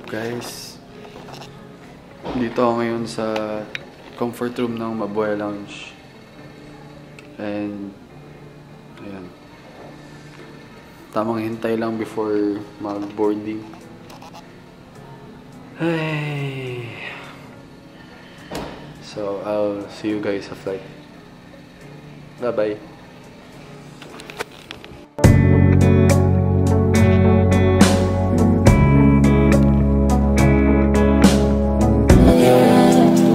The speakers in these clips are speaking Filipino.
Guys, dito ako ngayon sa comfort room ng Mabuhay Lounge. And ayan, tamang hintay lang before mag-boarding. Hey. So I'll see you guys sa flight. Bye bye.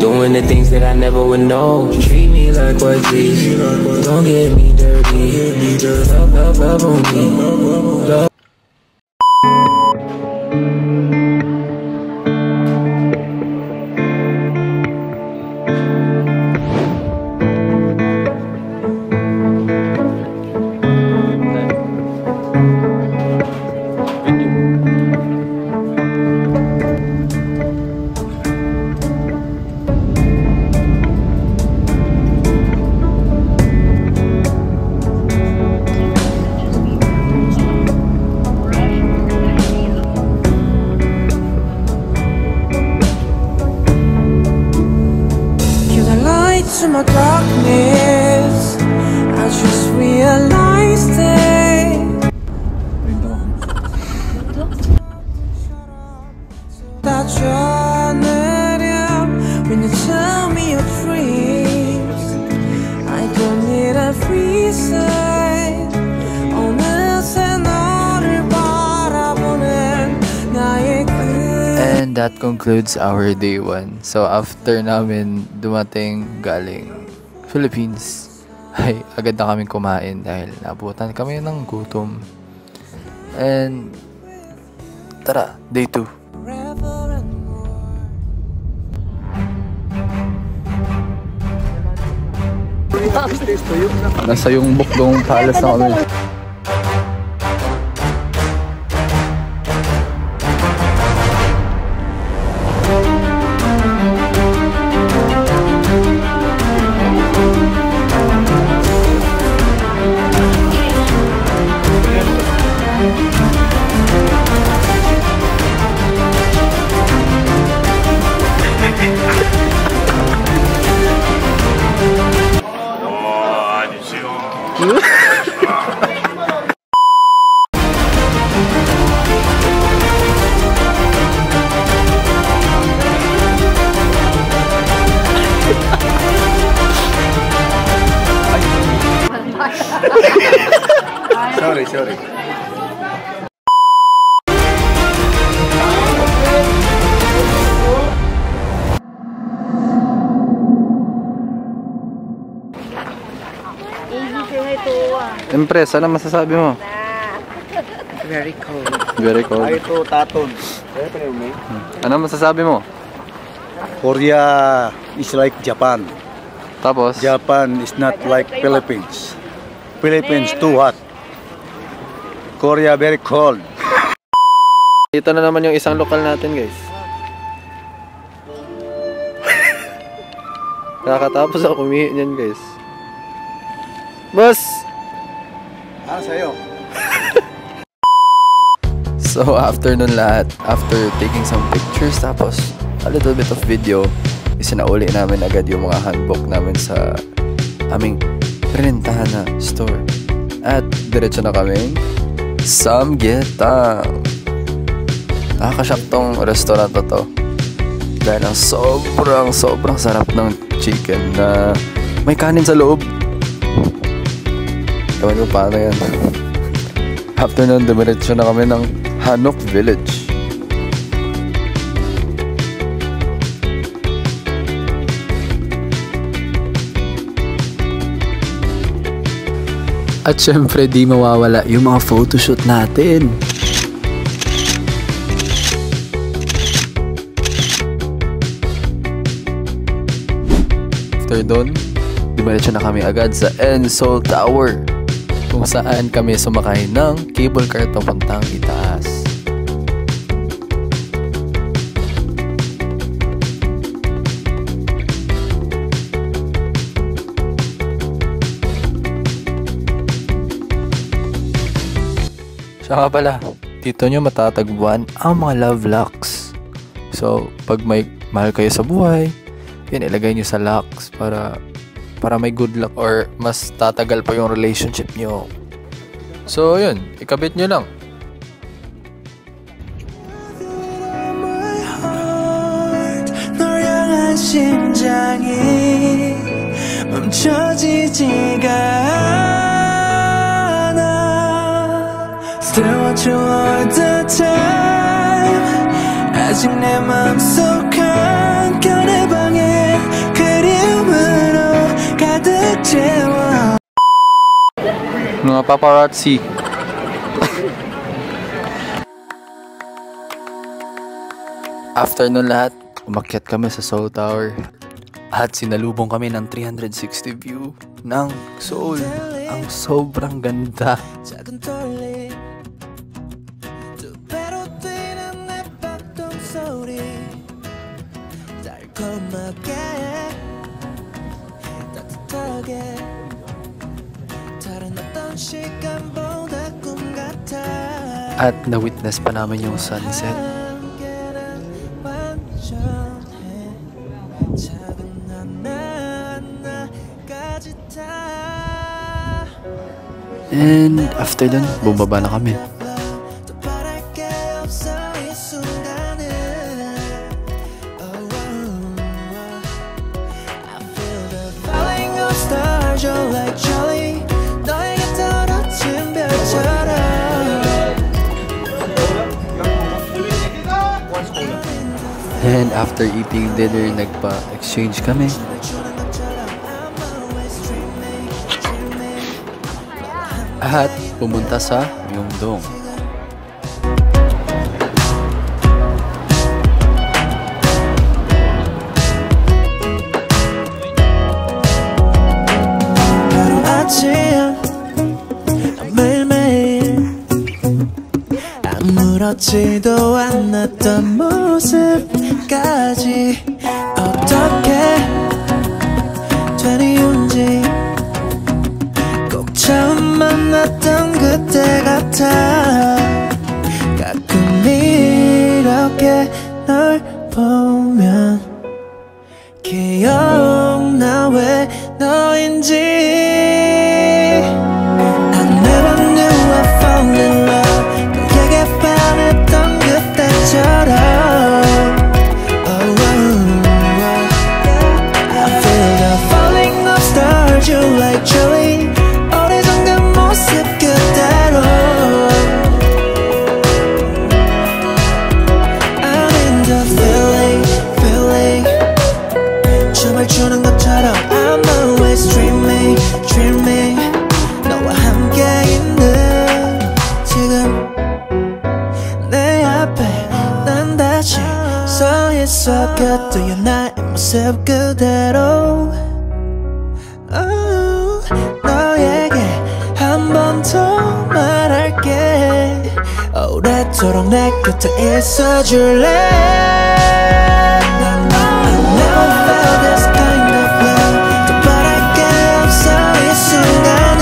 Doing the things that I never would know. Treat me like what's easy. Don't get me dirty. Love on me. Love. To my darkness, I just realized it. That you're not out when you tell me your dreams. I don't need a reason. 어느새 너를 바라보는 나의 And that concludes our day 1. So after namin dumating galing Philippines, ay agad na kaming kumain dahil nabutan kami ng gutom. And tara, day 2. Nasa yung Bukdong Palace na kami. Sorry. Empress, ano masasabi mo? Very cold. Very cold. Ay, ito, taton. Ano masasabi mo? Korea is like Japan. Tapos? Japan is not like Philippines. Philippines too hot. Korea very cold. Dito na naman yung isang lokal natin, guys. Nakakatapos ako kumihin yan, guys. Boss! Sa'yo. So after nun lahat, after taking some pictures tapos a little bit of video, isinauli namin agad yung mga handbook namin sa aming pinuntahan na store. At diretso na kaming Samgyetang. Nakakashock tong restaurant na to dahil ang sobrang sarap ng chicken na may kanin sa loob. Ewan ko paano yan. After nun, dumiretso na kami ng Hanok Village. At syempre di mawawala yung mga photoshoot natin. After doon, dumiretso na kami agad sa Ensol Tower, kung saan kami sumakay ng cable car papuntang itaas. Siya nga pala, dito nyo matatagpuan ang mga love locks So, pag may mahal kayo sa buhay, yun, ilagay nyo sa locks para may good luck or mas tatagal pa yung relationship nyo. So, yun, ikabit nyo lang. 심장이 멈춰지지가 않아 Still want you all the time 아직 내 맘속 한켠의 방에 그리움으로 가득 채워 Mga paparazzi. After nun lahat, umakyat kami sa Seoul Tower at sinalubong kami ng 360 view ng Seoul. Ang sobrang ganda. 작은 떨림 두 배로 뛰는 내 박동 소리 달콤하게 따뜻하게 다른 어떤 시간보다 꿈 같아 At na-witness pa namin yung sunset. And after dun, bumaba na kami. And after eating dinner, nagpa-exchange kami. At pumunta sa Myeongdong. 하루아침 매일매일 아무렇지도 않았던 모습까지 어떻게 된 이유인지 처음 만났던 그때 같아 가끔 이렇게 널 보면 기억나 왜 너인지 I never knew I fall in love 너에게 반했던 그때처럼 I feel the falling of stars you like jelly 모습 그대로 I'm in the feeling 춤을 추는 것처럼 I'm always dreaming 너와 함께 있는 지금 내 앞에 난 다시 서 있어 그때의 나의 모습 그대로 너에게 한 번 더 말할게 오래도록 내 곁에 있어줄래 I never felt this kind of love 더 바랄 게 없어 이 순간은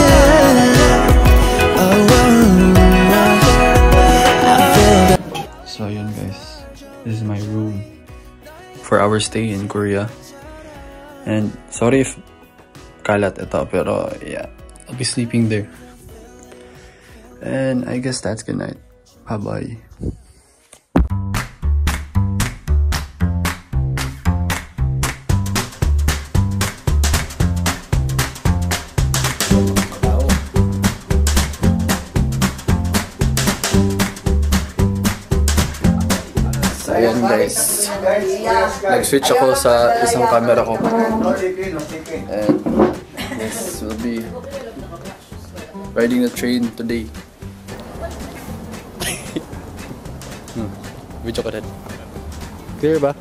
So yun guys, this is my room for our stay in Korea. And sorry if kalat ito, pero yeah, I'll be sleeping there. And I guess that's good night. Bye-bye. So ayan guys, nag-switch ako sa isang camera ko. And yes, we'll be riding the train today. Video ko rin. Clear ba?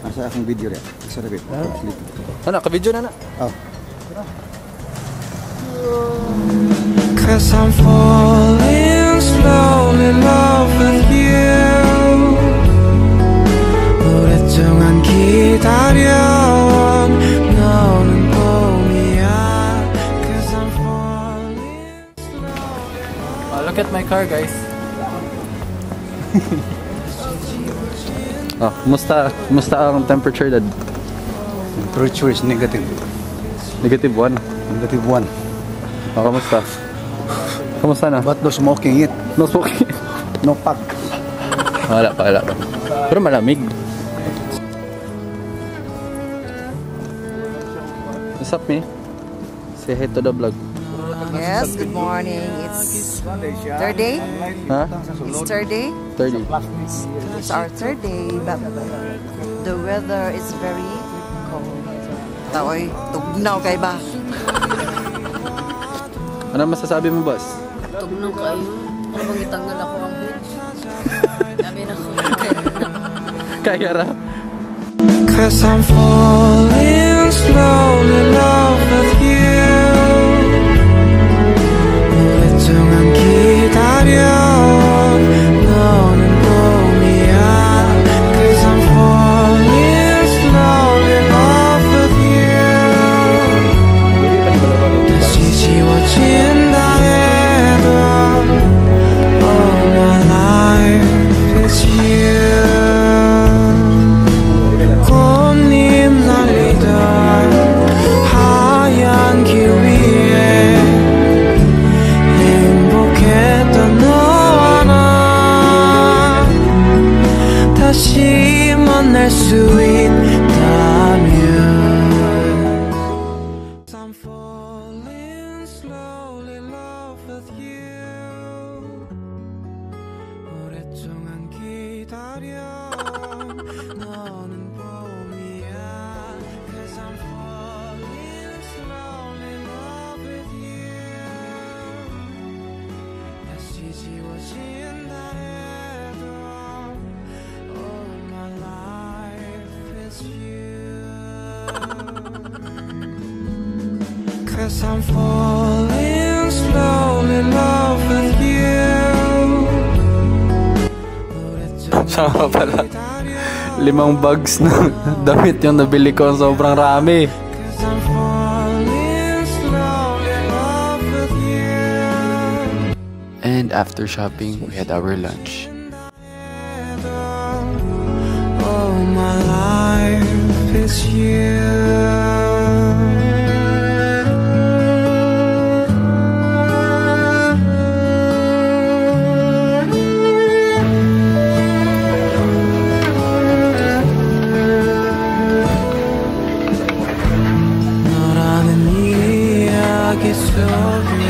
Nasa akong video rin. Nasa rin. Ano, ka-video na na. Oh. Cause I'm falling slowly in love with you 오랫동안 기다려온 너는 봄이야 Cause I'm falling slowly Look at my car guys. Oh, kumusta ang temperature, Dad? Temperature is negative. Negative 1. Negative 1. Oh, kamusta na? But no smoking it. No smoking. No pack. Wala pa. Pero malamig. What's up, me? Say hi to the vlog. Yes, good morning. It's third day. Ha? It's third day. 30. It's our third day, but the weather is very cold. Taoy, tugnaw kay ba? Ano masasabi mo, boss? Tugnaw kayo. Ano bang itanggal ako ang hood? Sabi na ko. Kaya ra. Cause I'm falling slowly in love with you. 오랫동안 기다려 너는 봄이야. Cause I'm falling slowly in love with you. 다시 지워진다 해도 all my life is you. 꽃잎 날리던 하얀 길 위에 행복했던 너와 나 다시 만날 수 있다면 I'm falling slowly in love with you. 오랫동안 기다려 너는 봄이야. Cause I'm falling slowly in love with you. 다시 지워진다 해도 all my life is you. Cause I'm falling slowly in love with you. Sama pala. 5 bags ng damit yung nabili ko. Sobrang rami. Cause I'm falling slowly in love with you. And after shopping, we had our lunch. All my life is you. 너라는 이야기 속에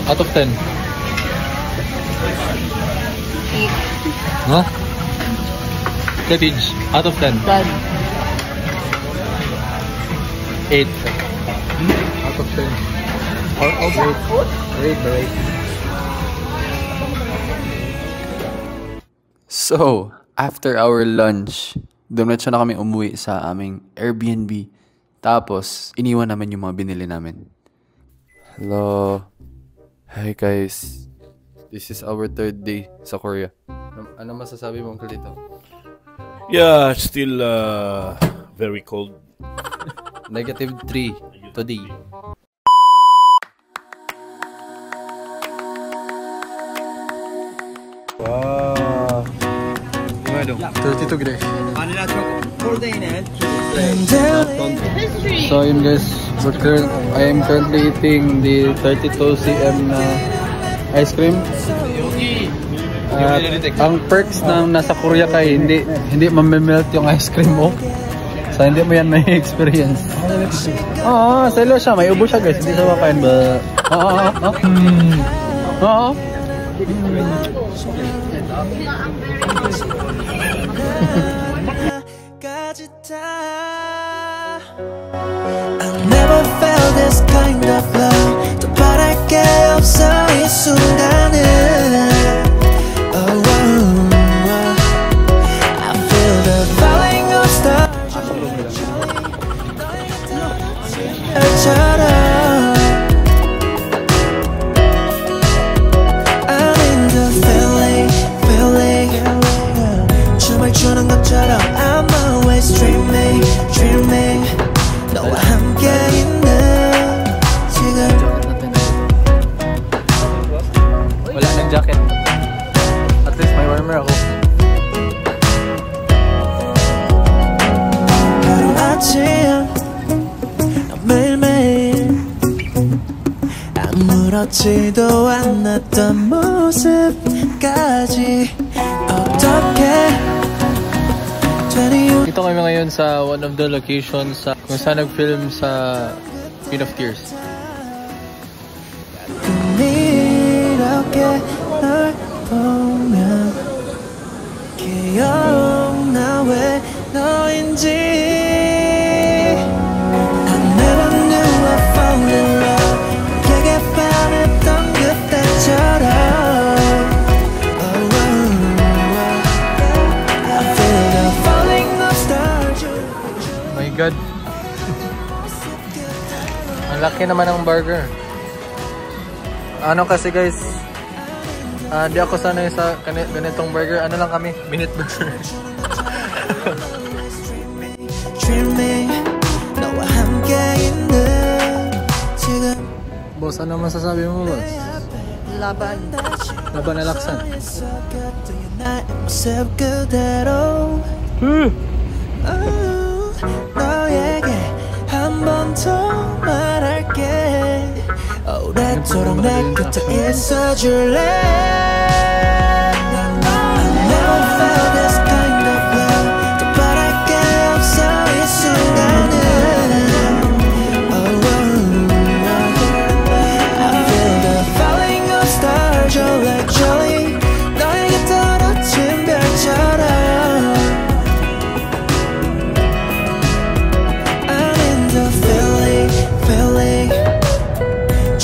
Out of 10. Huh? Cottage, out of 10. Dad. 8. Out of 10. Or rate. So, after our lunch, dumiretso na kami umuwi sa aming Airbnb. Tapos, iniwan namin yung mga binili namin. Hello. Hi guys. This is our third day sa Korea. Ano masasabi mo dito? Yeah, still very cold. -3 today. Wow. 32 degrees. So yun guys, I am currently eating the 32 cm na ice cream. At ang perks na nasa Korea kay hindi mamemelt yung ice cream mo. So hindi mo yan may experience. Selo siya, may ubo siya guys, hindi siya makain ba? I never felt this kind of love. 더 바랄 게 없어 이 순간은. I feel the falling of stars. I'm in the feeling. 춤을 추는 것처럼 I'm always dreaming. 너와 함께 있는 지금 farmer ako. 하루아침 매일매일 아무렇지도 않았던 모습까지 어떻게 Dito kami ngayon sa one of the locations kung saan nag-film sa Queen of Tears. 이렇게 널 보면 기억나 왜 너인지 I never knew I fall in love 내게 반했던 그때처럼 I feel the falling nostalgia My God. Ang laki naman ng burger. Ano kasi guys, di ako sanay sa ganitong burger. Ano lang kami? Minute burger. Boss, ano masasabi mo, boss? Laban. Laban na laksan. 너에게 한 번 더 말할게 오랫도록 내 곁에 있어줄래 I never felt this kind of love 더 바랄 게 없어 이 순간은 I feel the falling of stars you're like Jolly 너에게 떨어진 별처럼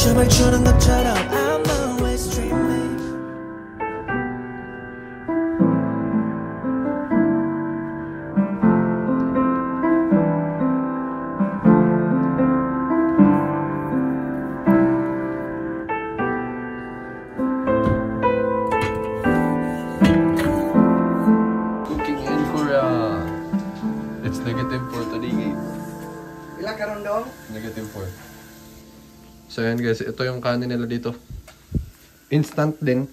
춤을 추는 것처럼 I'm always dreaming Cooking in Korea. It's -4 today. Ilang karon daw? -4. So yan guys, ito yung kanin nila dito. Instant din.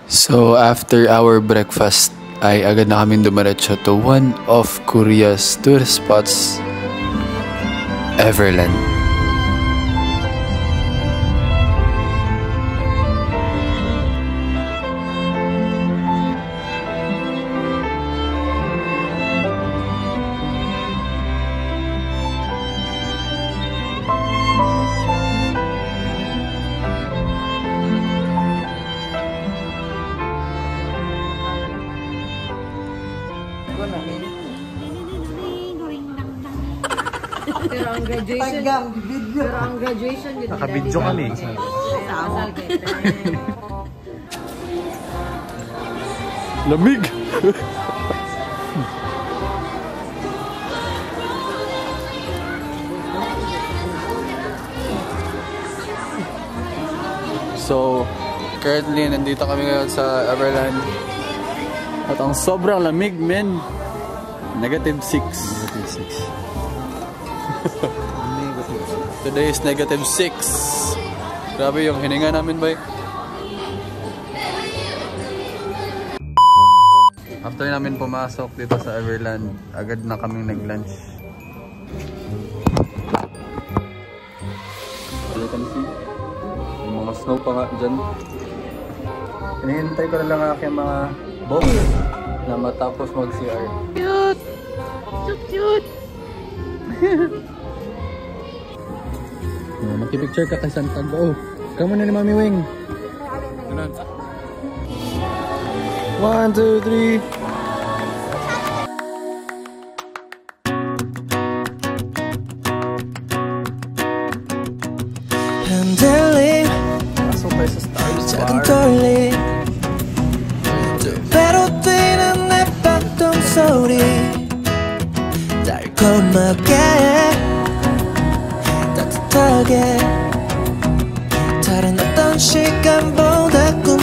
So after our breakfast, ay agad na kaming dumiretso to one of Korea's tourist spots, Everland. Pero ang graduation, pero ang graduation yun. Nakabidyo kami. Lamig! So, currently nandito kami ngayon sa Everland. At ang sobrang lamig, men. -6. Today is -6. Grabe yung hininga namin, boy. After namin pumasok dito sa Everland, agad na kaming nag-lunch. You can see, yung mga snow pa nga dyan. Hinihintay ko na lang aking mga boss na matapos mag-CR. Cute! So cute! Magpipicture ka kay Santiago. Oh, kamo na ni Mami Wing. 1, 2, 3. 흔들림 Pasok kayo sa Stars 작은 Bar. 떨림 두 배로 뛰는 내 박동 소리 달콤하게 따뜻하게 다른 어떤 시간보다 꿈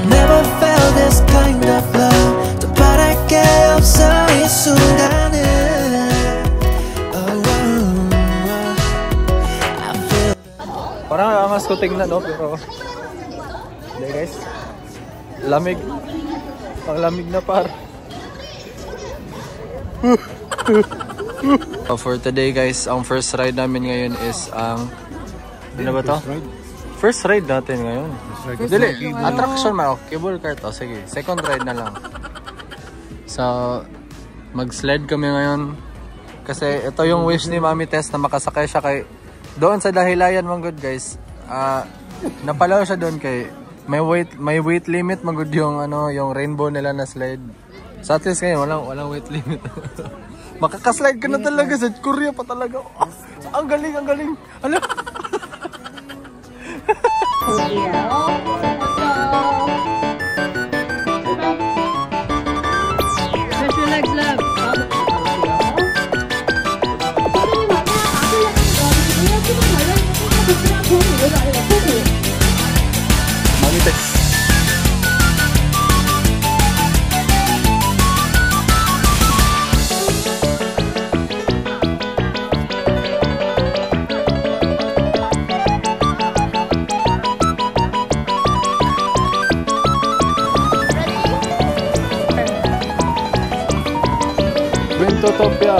never felt this kind of love. 더 바랄 게 없어 이 순간은. Parang angas ko tingnan, no? Pero hindi guys, lamig. Ang lamig na par. For today guys, ang first ride namin ngayon is ang ano ba to? First ride natin ngayon. Dili, attraction man. Cable car to. Sige, second ride na lang. So, mag-sled kami ngayon. Kasi ito yung wish ni Mami Tess na makasakay siya kay doon sa Dahilayan man good guys. Napalaw siya doon kay may weight limit man good yung ano, yung rainbow nila na slide. Sa atin ngayon walang weight limit. Makakaslide ka na talaga sa Korea pa talaga. Ang galing, ang galing. Ano? Stretch your legs, love. Mami Tess. Wintotopia.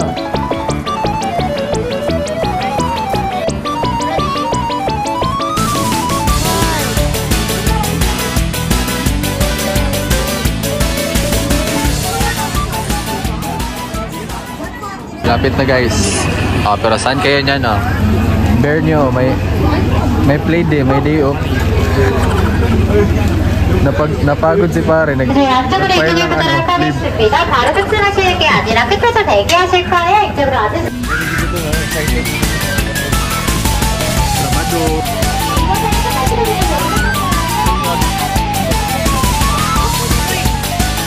Lapit na guys. Pero saan kayo niyan? Bear nyo, may play day, may day off. napagod si pare. Nag-file ng leave.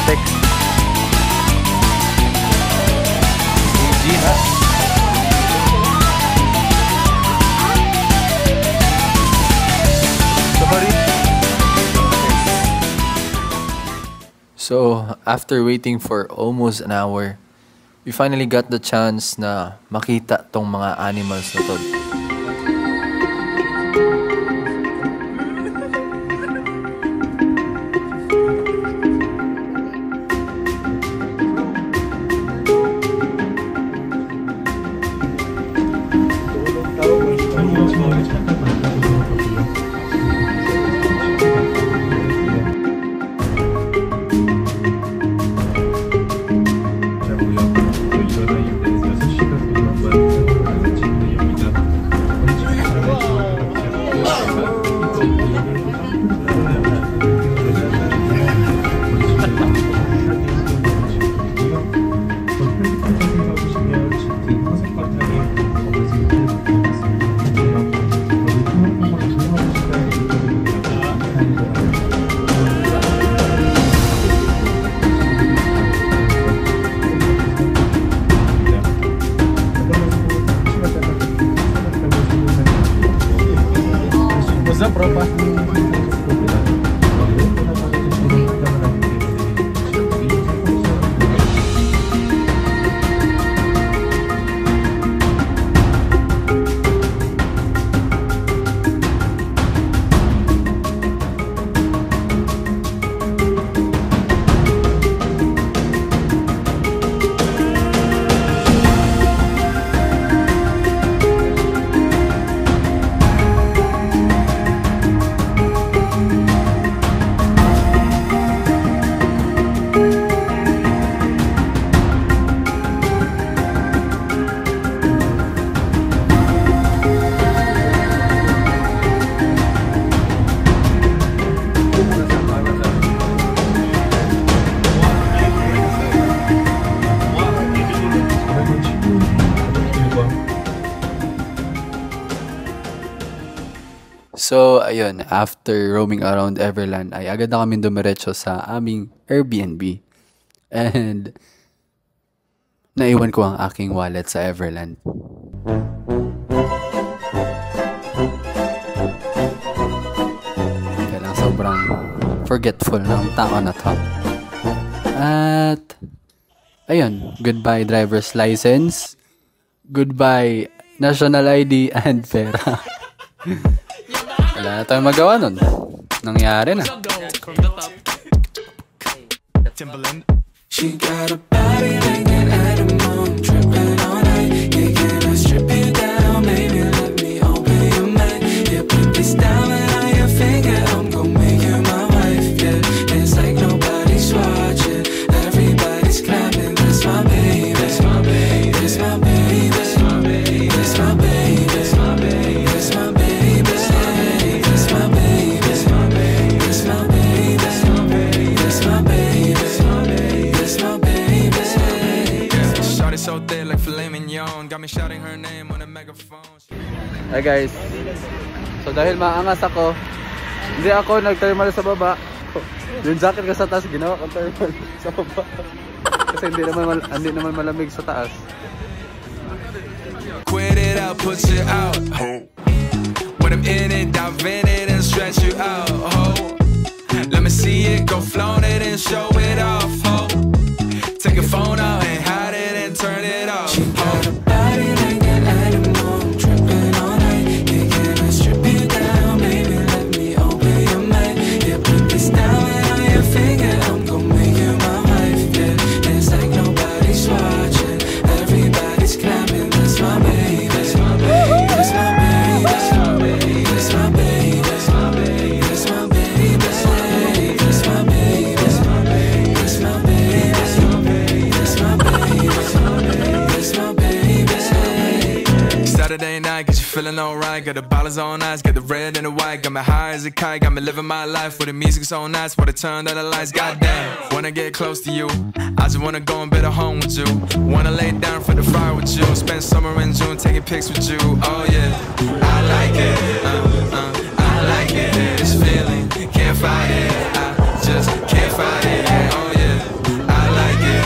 Text. So, after waiting for almost an hour, we finally got the chance na makita tong mga animals na to. What's up, bro? So, ayun, after roaming around Everland, ay agad na kami dumiretso sa aming Airbnb. And, naiwan ko ang aking wallet sa Everland. forgetful ng tao na to. At ayun, goodbye driver's license, goodbye national ID and pera. Wala na tayong magawa nun. Nangyari na. She got a body like an animal, tripping all night. Yeah, can I strip you down? Maybe let me open your mind. Yeah, put this diamond on your finger. I'm gon' make you my wife. Yeah, it's like nobody's watching. Everybody's clapping. That's my baby. That's my baby. That's my baby. That's my baby. That's my baby. That's my baby. That's my baby. That's my baby. That's my baby. That's my baby. That's my baby. That's my baby. That's my baby. Shawty so thick like filet mignon. Got me shouting her name on a megaphone. Hi guys. So dahil maangas ako, hindi ako nag-thermal sa baba. Yung jacket ko sa taas, ginawa ko thermal sa baba. Kasi hindi naman malamig sa taas. Quit it out, put it out. When I'm in it, dive in it and stretch you out. Let me see it, go flaunt it and show it off. Take your phone out and hide it and turn it off. She got a body like an animal, tripping all night. Yeah, can I strip you down, baby? Let me open your mind. Yeah, put this diamond on your finger. I'm gon' make you my wife. Yeah, it's like nobody's watching. Everybody's clapping. That's my baby. That's my baby. That's my baby. That's my baby. That's my baby. That's my baby. That's my baby. That's my baby. That's my baby. That's my baby. That's my baby. That's my baby. That's my baby. That's my baby. Saturday night, cause you feeling alright. Got the bottles on ice, got the red and the white. Got me high as a kite, got me living my life with the music so nice. What a turn that the lights, goddamn. Wanna get close to you, I just wanna go and build a home with you. Wanna lay down for the fire with you. Spend summer in June taking pics with you. Oh yeah, I like it. I like it. This feeling, can't fight it. I just can't fight it. Oh yeah, I like it.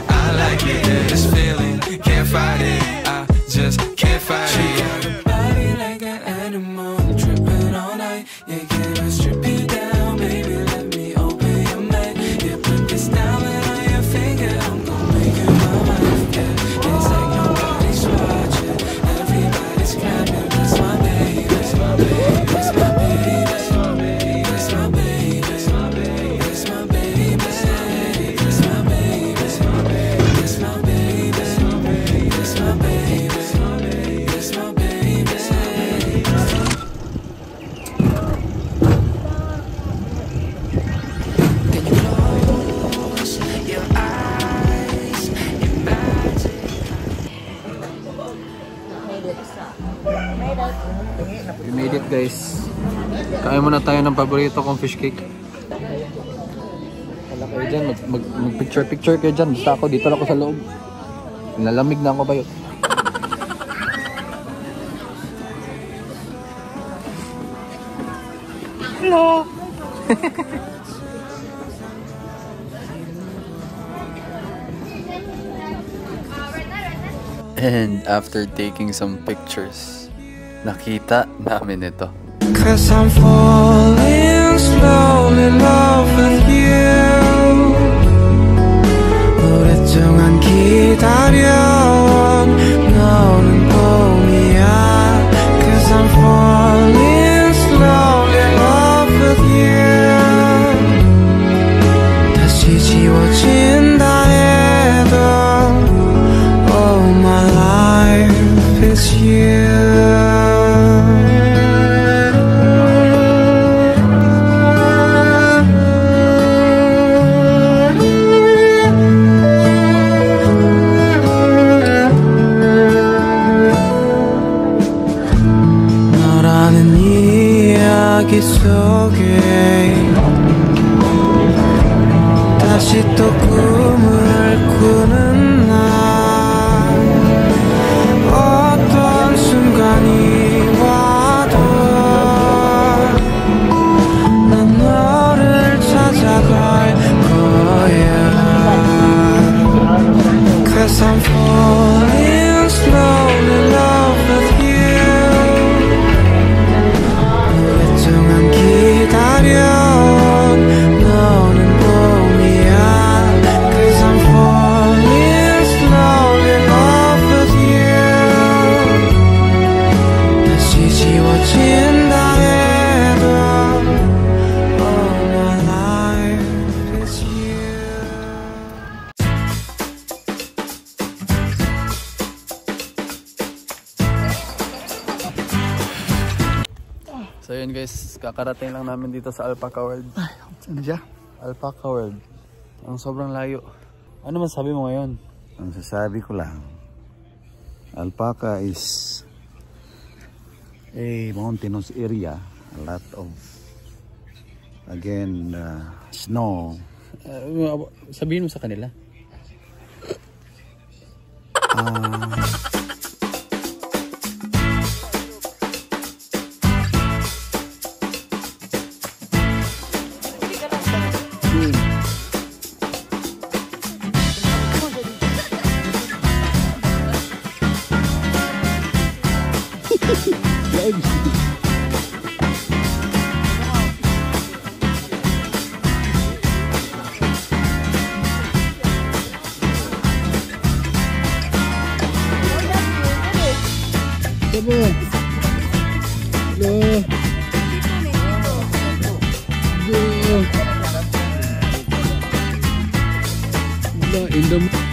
I like it. This feeling, can't fight it. I just can't fight it. She got a body like an animal, tripping all night. Yeah, can I strip you down, baby? Let me open your mind. Yeah, put this diamond on your finger. I'm gon' make you my wife. Yeah, it's like nobody's watching. Everybody's clapping. That's my baby. That's my baby. That's my baby. That's my baby. That's my baby. That's my baby. That's my baby. That's my baby. That's my baby. That's my baby. That's my baby. That's my baby. That's my baby. That's my baby. That's my baby. Can you close your eyes? Imagine. We made it guys. Kain muna tayo ng paborito kong fish cake. Wala kayo dyan, mag-picture kayo dyan. Basta ako, dito lang ako sa loob. Nalamig na ako ba yun? Hello! And after taking some pictures, nakita namin ito. Cause I'm falling slowly in love with you. 오랫동안 기다려온 너는 봄이야. Cause I'm falling slowly in love with you. 다시 지워진다 해도 all my life is you. 이야기 속에 다시 또 꿈을 꾸는 날 어떤 순간이 와도 난 너를 찾아갈 거야. Cause I'm falling slowly in love with you. 기다려 guys, kakarating lang namin dito sa Alpaca World. Ay, saan siya? Alpaca World. Ang sobrang layo. Ano man sabi mo ngayon? Ang sasabi ko lang, Alpaca is a mountainous area. A lot of, again, snow. Sabihin mo sa kanila.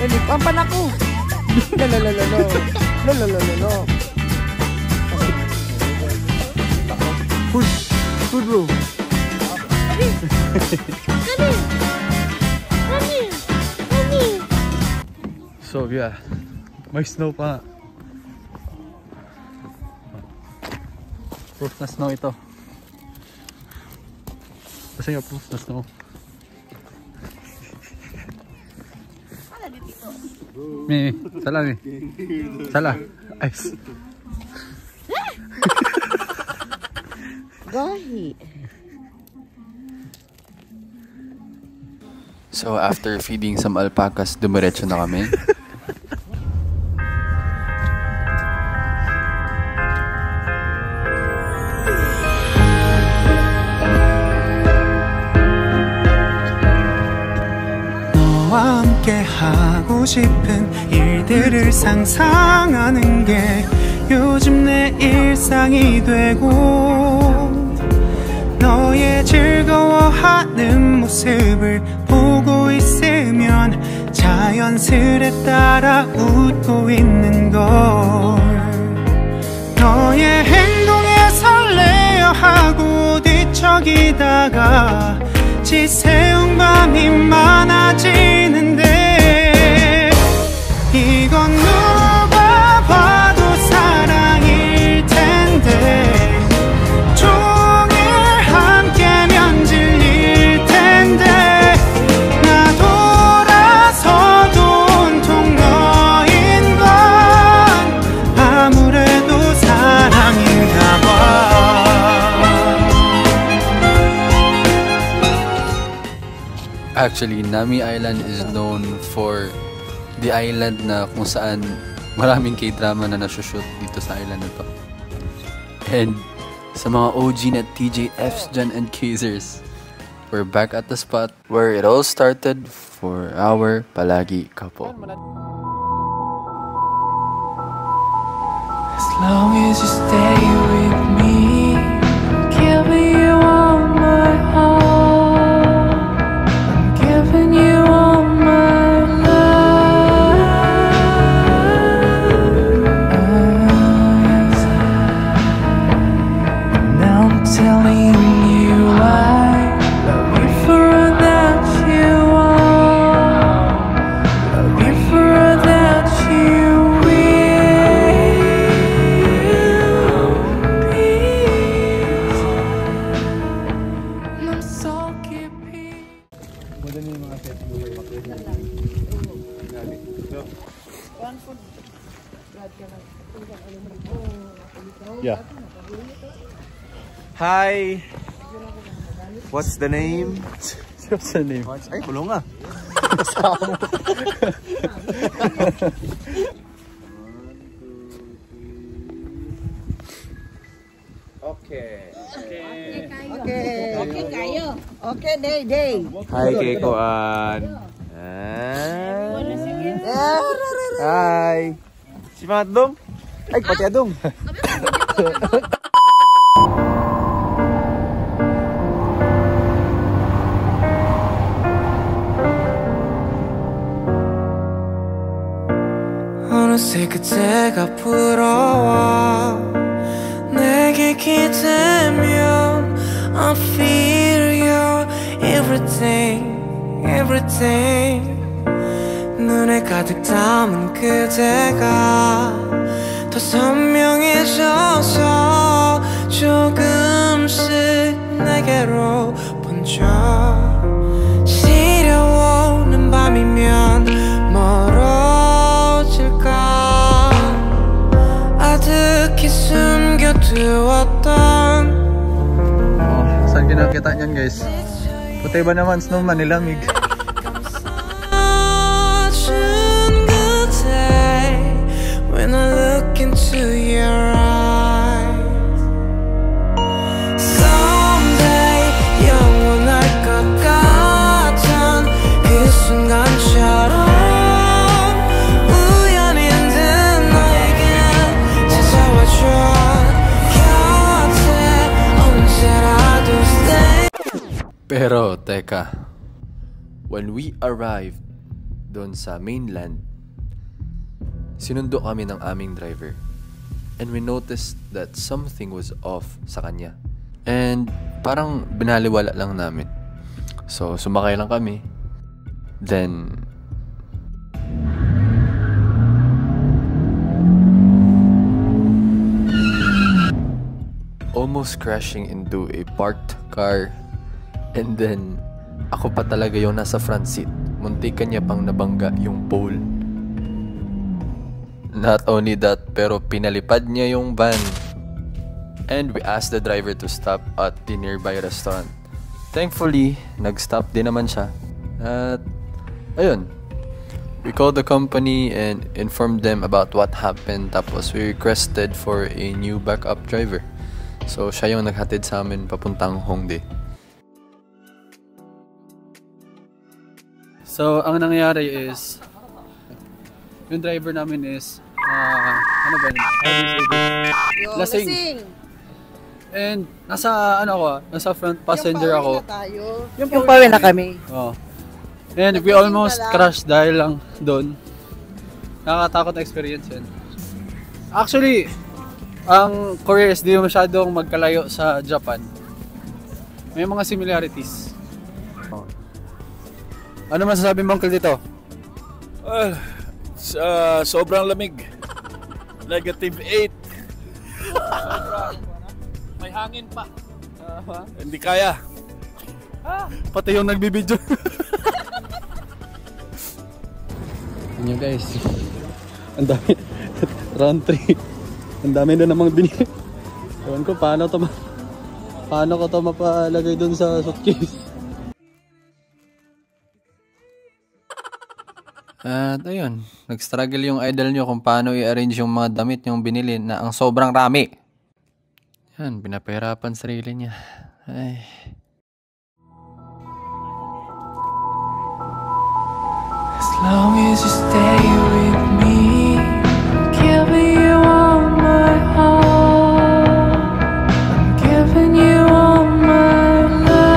Nagpampan ako. Lolo. Food bro. So yeah, may snow pa. Proof na snow ito. Kasi nga proof na snow. Salah nih. Salah. Ice. Gahi. So after feeding some alpacas, dumiretso na kami. 너와 함께 하고 싶은 일들을 상상하는 게 요즘 내 일상이 되고 너의 즐거워하는 모습을 보고 있으면 자연스레 따라 웃고 있는 걸 너의 행동에 설레어 하고 뒤척이다가 지새운 밤이 많아지는데 이건 누가 봐도 사랑일 텐데 종일 함께면 질릴 텐데 나 돌아서도 온통 너인 건 아무래도 사랑인가 봐. Actually, Nami Island is known for the island na kung saan maraming K-drama na nasushoot dito sa island na to. And sa mga OG na TJFs dyan and Kazers, we're back at the spot where it all started for our palagi couple. As long as you stay with me, I'm giving you all my heart. I'm giving you all my love. Now I'm telling you I love you for all that you are. Love you for all that you Yeah. Hi. What's the name? What's the name? Ay, bulong nga. Okay. Okay kayo. Okay, day. Hi, Keikoan. Hi. Si Mga Adong? Ay, pati Adong. 어느새 그때가 불어와 내게 기대면 everything 눈에 가득 담은 그대가 더 선명해져서 조금씩 내게로 번져 시려오는 밤이면 멀어질까 아득히 숨겨두었던 Saan kinakita niyan guys? Puti ba naman snowman nilamig? When I look into your eyes Someday 영원할 것 같은 그 순간처럼 우연인 듯 너에게 찾아와줘 곁에 언제라도 stay Pero teka, when we arrived doon sa mainland, sinundo kami ng aming driver and we noticed that something was off sa kanya and parang binaliwala lang namin. So sumakay lang kami, then almost crashing into a parked car, and then ako pa talaga yung nasa front seat. Muntikan niya pang nabangga yung pole. Not only that, pero pinalipad niya yung van. And we asked the driver to stop at the nearby restaurant. Thankfully, nag-stop din naman siya. At ayun, we called the company and informed them about what happened. Tapos we requested for a new backup driver. So siya yung naghatid sa amin papuntang Hongdae. So ang nangyari is yung driver namin is ano ba yun? Lasing. And nasa nasa front passenger ako. Yung pawi na kami. Oh. And we almost crashed dahil lang doon. Nakakatakot na experience yan. Actually, ang Korea is di masyadong magkalayo sa Japan. May mga similarities. Ano masasabi mo Uncle dito? Sobrang lamig. -8. May hangin pa. Hindi kaya. Pati yung nagbibideo. Yun yun guys. Ang dami. Round 3. Ang dami na namang binili. Ewan ko paano ko to mapalagay dun sa suitcase. At ayun, nag-struggle yung idol nyo kung paano i-arrange yung mga damit yung binili na ang sobrang rami. Yan, pinapahirapan sarili niya. Ay. As long as you stay with me, I'm giving you all my heart. I'm giving you all my love.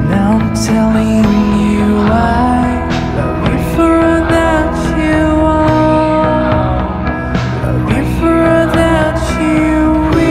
Now I'm telling you I love you for all that you are. Love you for all that you will.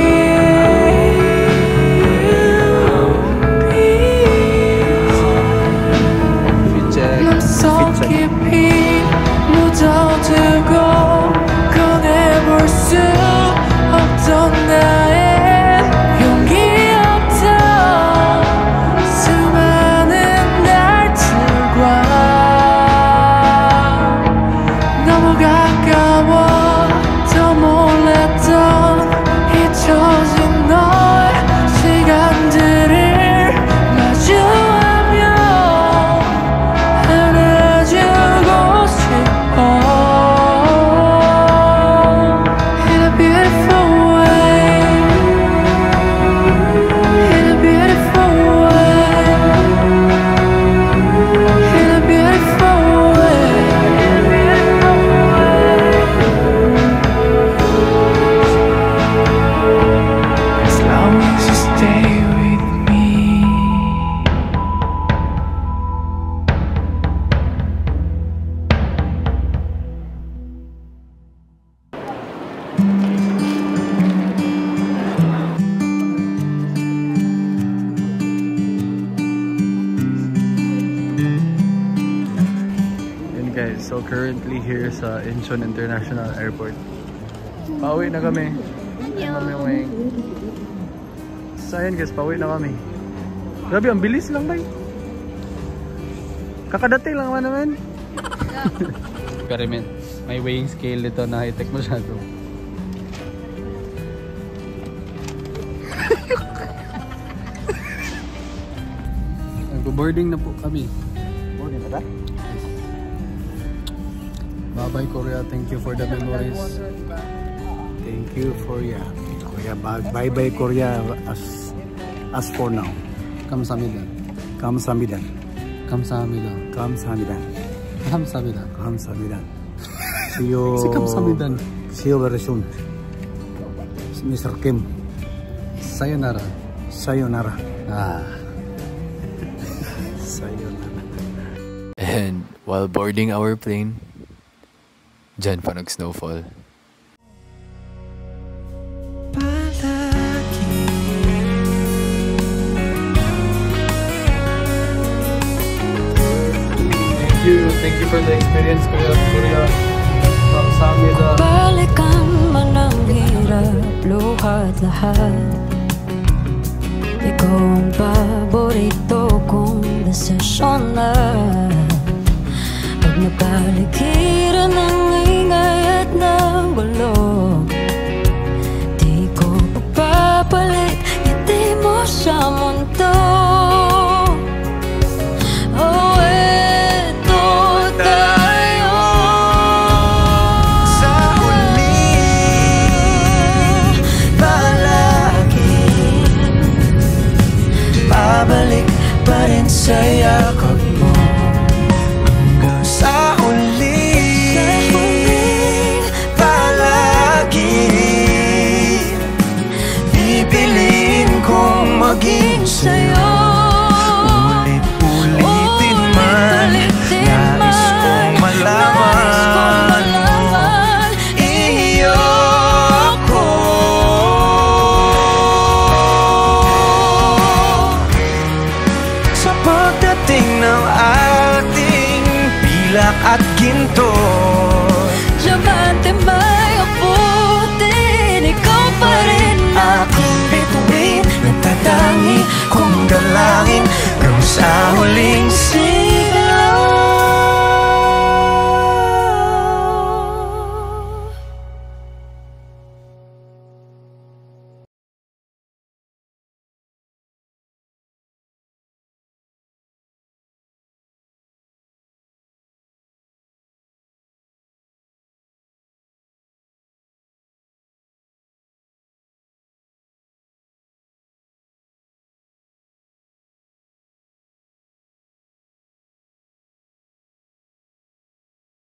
currently here sa Incheon International Airport. Pauwi na kami. So ayun guys, pauwi na kami. Grabe, ang bilis lang ba? Kakadating lang naman. Experiment. May weighing scale dito na high-tech masyado. Nag-boarding na po kami. Boarding na ba? Bye-bye Korea. Thank you for the memories. Thank you for Korea. Bye-bye Korea as for now. 감사합니다. 감사합니다. 감사합니다. 감사합니다. 감사합니다. 감사합니다. See you. 감사합니다. See you very soon. Mr. Kim. Sayonara. Sayonara. Sayonara. And while boarding our plane, dyan pa nag-snowfall. Thank you for the experience, Korea. Kamsahamnida. Balikan man ang hirap, luhat lahat. Ikaw ang paborito kong desisyon na pag napaligiran ng ingay at ng gulo, di ko papapalit ngiti mo sa mundo. Sa yakap mo hanggang sa huling palagi pipiliin kong maging sa'yo. Ulit-ulitin man nais kong malaman iyo ako. Sa pagdating ng ating pilak at ginto,